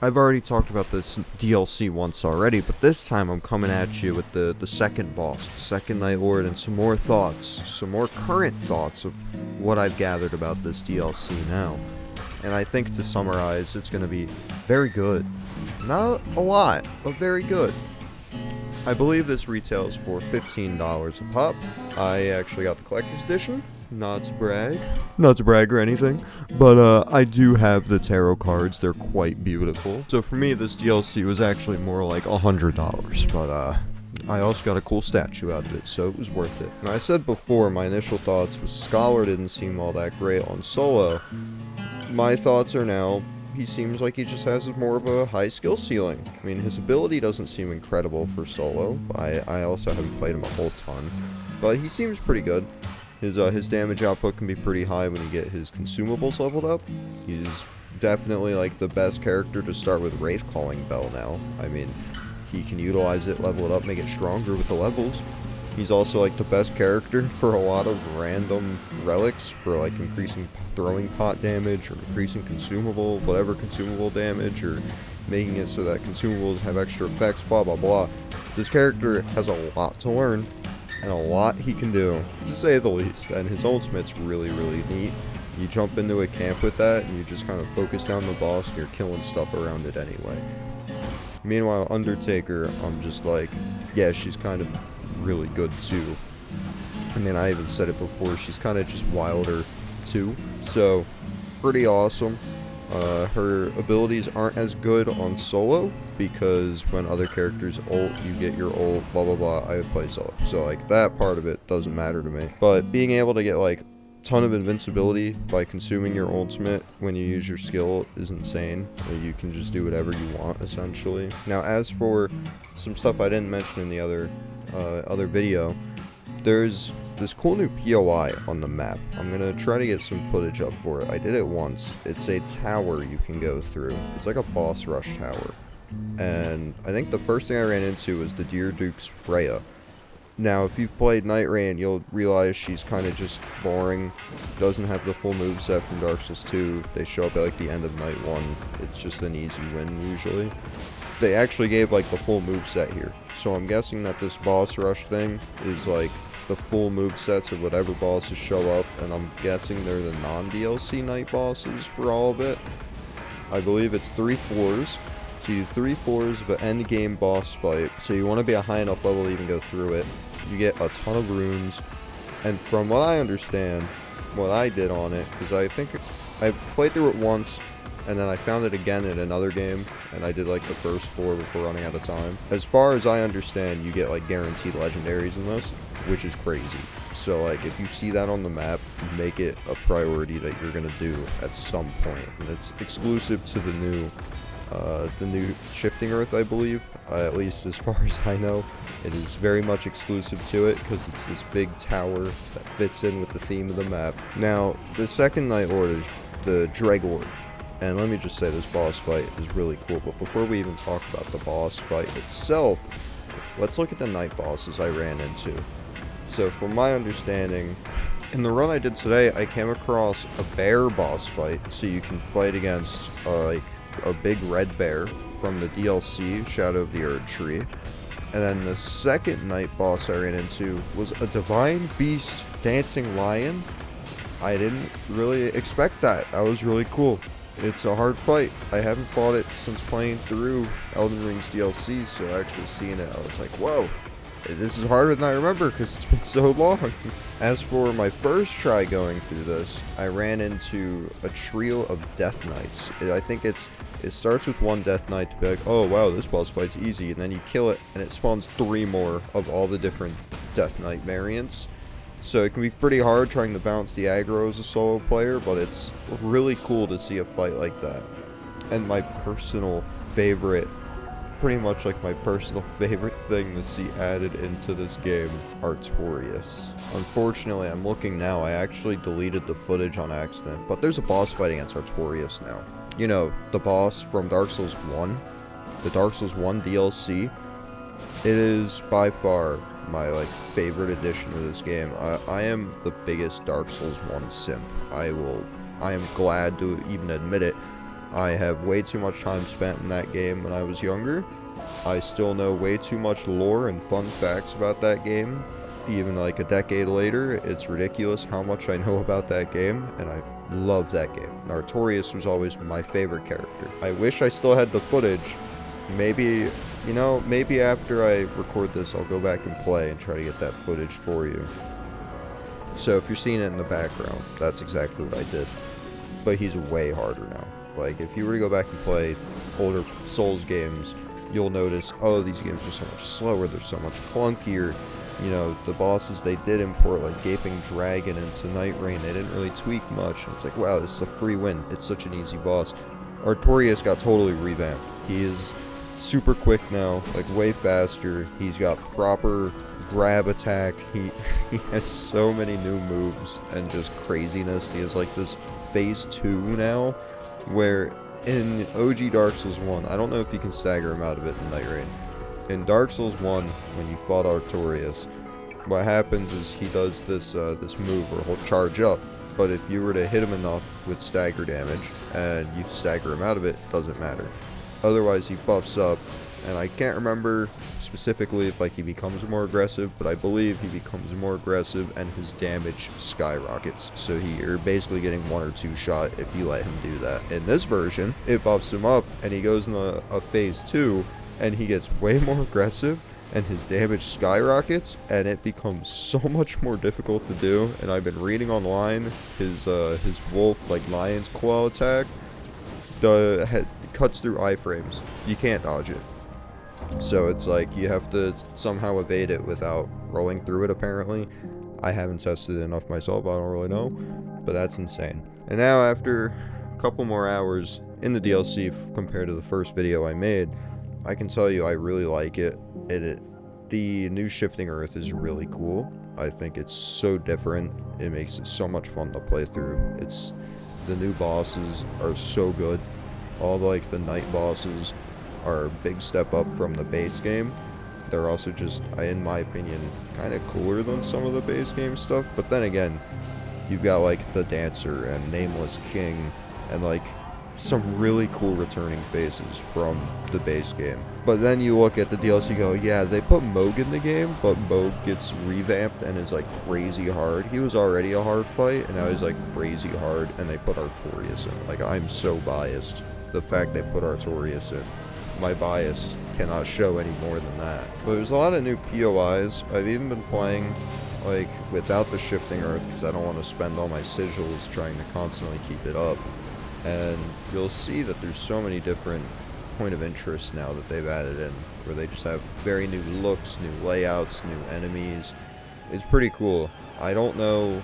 I've already talked about this DLC once already, but this time I'm coming at you with the second boss, the second Night Lord, and some more thoughts, some more current thoughts of what I've gathered about this DLC now. And I think to summarize, it's going to be very good. Not a lot, but very good. I believe this retails for $15 a pop. I actually got the collector's edition. Not to brag or anything, but I do have the tarot cards. They're quite beautiful. So for me, this DLC was actually more like $100, but I also got a cool statue out of it, so it was worth it. Now, I said before, my initial thoughts was Scholar didn't seem all that great on solo. My thoughts are now, he seems like he just has more of a high skill ceiling. I mean, his ability doesn't seem incredible for solo. I also haven't played him a whole ton, but he seems pretty good. His damage output can be pretty high when you get his consumables leveled up. He's definitely like the best character to start with Wraith Calling Bell now. I mean, he can utilize it, level it up, make it stronger with the levels. He's also like the best character for a lot of random relics for like increasing throwing pot damage or increasing whatever consumable damage, or making it so that consumables have extra effects, blah blah blah. This character has a lot to learn. And a lot he can do, to say the least, and his ultimate's really, really neat. You jump into a camp with that, and you just kind of focus down the boss, and you're killing stuff around it anyway. Meanwhile, Undertaker, I'm just like, yeah, she's kind of really good too. I mean, I even said it before, she's kind of just wilder too, so pretty awesome. Her abilities aren't as good on solo, because when other characters ult, you get your ult, blah blah blah. I play solo, so like that part of it doesn't matter to me. But being able to get like a ton of invincibility by consuming your ultimate when you use your skill is insane. You can just do whatever you want essentially. Now, as for some stuff I didn't mention in the other video, there's this cool new POI on the map. I'm gonna try to get some footage up for it. I did it once. It's a tower you can go through. It's like a boss rush tower. And I think the first thing I ran into was the Deer Duke's Freya. Now, if you've played Nightreign, you'll realize she's kind of just boring. Doesn't have the full moveset from Dark Souls 2. They show up at like the end of Night 1. It's just an easy win usually. They actually gave like the full moveset here. So I'm guessing that this boss rush thing is like the full movesets of whatever bosses show up, and I'm guessing they're the non-DLC night bosses for all of it. I believe it's 3 floors, so you do 3 floors of an end game boss fight, so you want to be a high enough level to even go through it. You get a ton of runes, and from what I understand, what I did on it, because I think I played through it once, and then I found it again in another game, and I did like the first 4 before running out of time. As far as I understand, you get like guaranteed legendaries in this, which is crazy. So like if you see that on the map, make it a priority that you're gonna do at some point. And it's exclusive to the new Shifting Earth, I believe. At least as far as I know, it is very much exclusive to it because it's this big tower that fits in with the theme of the map. Now, the second Night Lord is the Dreglord. And let me just say, this boss fight is really cool. But before we even talk about the boss fight itself, let's look at the night bosses I ran into. So from my understanding, in the run I did today, I came across a bear boss fight. So you can fight against like a big red bear from the DLC, Shadow of the Erd Tree. And then the second night boss I ran into was a divine beast dancing lion. I didn't really expect that. That was really cool. It's a hard fight. I haven't fought it since playing through Elden Ring's DLC, so actually seeing it, I was like, whoa, this is harder than I remember because it's been so long. As for my first try going through this, I ran into a trio of Death Knights. I think it starts with one Death Knight to be like, oh wow, this boss fight's easy, and then you kill it, and it spawns 3 more of all the different Death Knight variants. So it can be pretty hard trying to balance the aggro as a solo player, but it's really cool to see a fight like that. And my personal favorite, pretty much like my personal favorite thing to see added into this game, Artorias. Unfortunately, I'm looking now, I actually deleted the footage on accident, but there's a boss fight against Artorias now. You know, the boss from Dark Souls 1, the Dark Souls 1 DLC. It is by far my favorite addition to this game. I am the biggest Dark Souls 1 simp. I am glad to even admit it. I have way too much time spent in that game when I was younger. I still know way too much lore and fun facts about that game. Even like a decade later, it's ridiculous how much I know about that game, and I love that game. Artorias was always my favorite character. I wish I still had the footage. Maybe, you know, maybe after I record this, I'll go back and play and try to get that footage for you. So if you're seeing it in the background, that's exactly what I did. But he's way harder now. Like, if you were to go back and play older Souls games, you'll notice, oh, these games are so much slower, they're so much clunkier. You know, the bosses they did import, like Gaping Dragon into Nightreign, they didn't really tweak much. And it's like, wow, this is a free win. It's such an easy boss. Artorias got totally revamped. He is super quick now, like way faster. He's got proper grab attack. He has so many new moves and just craziness. He has like this phase 2 now, where in OG Dark Souls 1, I don't know if you can stagger him out of it in Nightreign. In Dark Souls 1, when you fought Artorias, what happens is he does this this move where he'll charge up, but if you were to hit him enough with stagger damage and you stagger him out of it, doesn't matter. Otherwise he buffs up, and I can't remember specifically if like he becomes more aggressive, but I believe he becomes more aggressive and his damage skyrockets. So you're basically getting 1 or 2 shot if you let him do that. In this version, it buffs him up and he goes in a phase 2 and he gets way more aggressive and his damage skyrockets, and it becomes so much more difficult to do. And I've been reading online, his wolf, like lion's claw attack, cuts through iframes. You can't dodge it. So it's like you have to somehow evade it without rolling through it, apparently. I haven't tested it enough myself, I don't really know. But that's insane. And now after a couple more hours in the DLC compared to the first video I made, I can tell you I really like it. The new Shifting Earth is really cool. I think it's so different. It makes it so much fun to play through. The new bosses are so good. All like the night bosses are a big step up from the base game. They're also just, in my opinion, kind of cooler than some of the base game stuff. But then again, you've got like the Dancer and Nameless King and like some really cool returning faces from the base game. But then you look at the DLC and go, yeah, they put Moog in the game, but Moog gets revamped and is like crazy hard. He was already a hard fight, and now he's like crazy hard, and they put Artorias in. Like, I'm so biased. The fact they put Artorias in, my bias cannot show any more than that. But there's a lot of new POIs. I've even been playing like without the Shifting Earth because I don't want to spend all my sigils trying to constantly keep it up. And you'll see that there's so many different point of interest now that they've added in, where they just have very new looks, new layouts, new enemies. It's pretty cool. I don't know,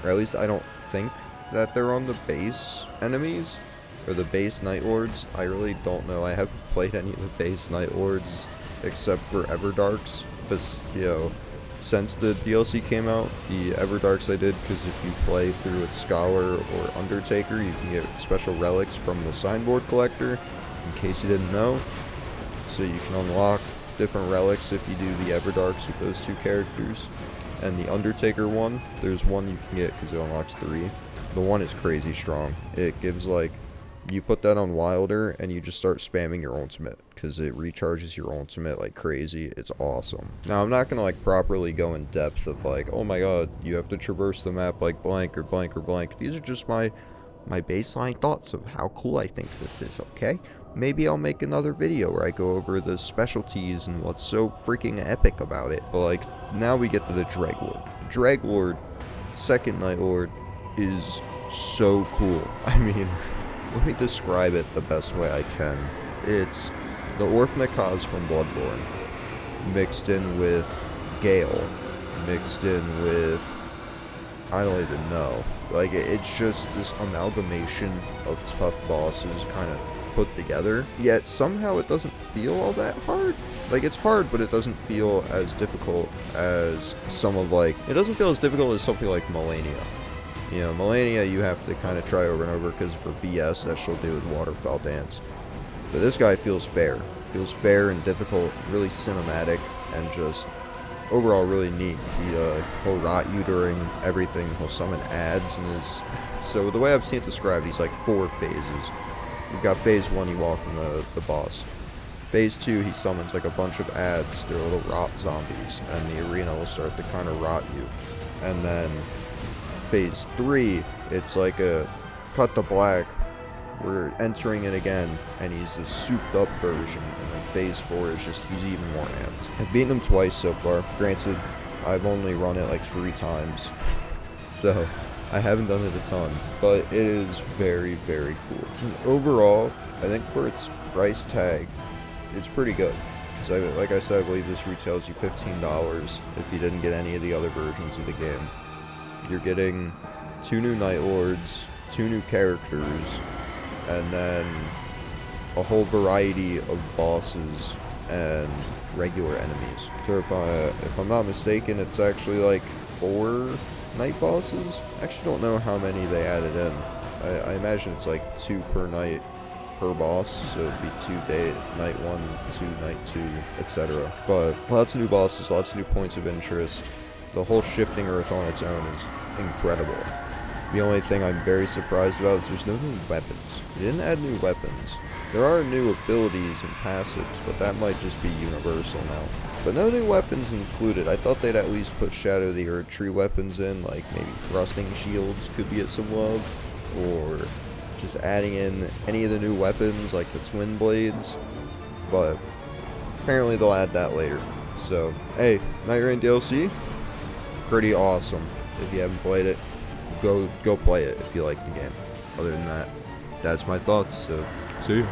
or at least I don't think that they're on the base enemies, or the base Night Lords. I really don't know. I haven't played any of the base Night Lords except for Everdarks, but you know, since the DLC came out, the Everdarks I did, because if you play through with Scholar or Undertaker, you can get special relics from the Signboard Collector, in case you didn't know. So you can unlock different relics if you do the Everdarks with those 2 characters. And the Undertaker one, there's one you can get because it unlocks 3. The one is crazy strong. It gives like, you put that on Wilder and you just start spamming your ultimate because it recharges your ultimate like crazy. It's awesome. Now I'm not gonna like properly go in depth of like, oh my god, you have to traverse the map like blank or blank or blank. These are just my baseline thoughts of how cool I think this is, okay? Maybe I'll make another video where I go over the specialties and what's so freaking epic about it. But like, now we get to the Dreglord. Dreglord, second Night Lord, is so cool. I mean, let me describe it the best way I can. It's the Orphnacauz from Bloodborne, mixed in with Gale, mixed in with, I don't even know. Like, it's just this amalgamation of tough bosses kind of put together, yet somehow it doesn't feel all that hard. Like, it's hard, but it doesn't feel as difficult as some of like, it doesn't feel as difficult as something like Malenia. You know, Malenia you have to kind of try over and over because for BS that she'll do with Waterfowl Dance. But this guy feels fair. Feels fair and difficult, really cinematic, and just overall really neat. He'll rot you during everything. He'll summon ads and so the way I've seen it described, he's like 4 phases. you got phase 1, you walk in the boss. Phase 2, he summons like a bunch of ads. They're little rot zombies, and the arena will start to kind of rot you. And then phase 3, it's like a cut to black. We're entering it again, and he's a souped up version. And then phase 4 is just, he's even more amped. I've beaten him twice so far. Granted, I've only run it like 3 times. So, I haven't done it a ton, but it is very, very cool. And overall, I think for its price tag, it's pretty good. Because, like I said, I believe this retails you $15 if you didn't get any of the other versions of the game. You're getting 2 new Night Lords, 2 new characters, and then a whole variety of bosses and regular enemies. So if I'm not mistaken, it's actually like 4 night bosses. I actually don't know how many they added in. I imagine it's like 2 per night per boss, so it'd be 2 day, night 1, 2, night 2, etc. But lots of new bosses, lots of new points of interest. The whole shifting earth on its own is incredible. The only thing I'm very surprised about is there's no new weapons. They didn't add new weapons. There are new abilities and passives, but that might just be universal now. But no new weapons included. I thought they'd at least put Shadow of the Erd Tree weapons in, like maybe thrusting shields could be at some love, or just adding in any of the new weapons like the twin blades, but apparently they'll add that later. So, hey, Nightreign DLC, pretty awesome. If you haven't played it, go play it if you like the game. Other than that, that's my thoughts, so see you.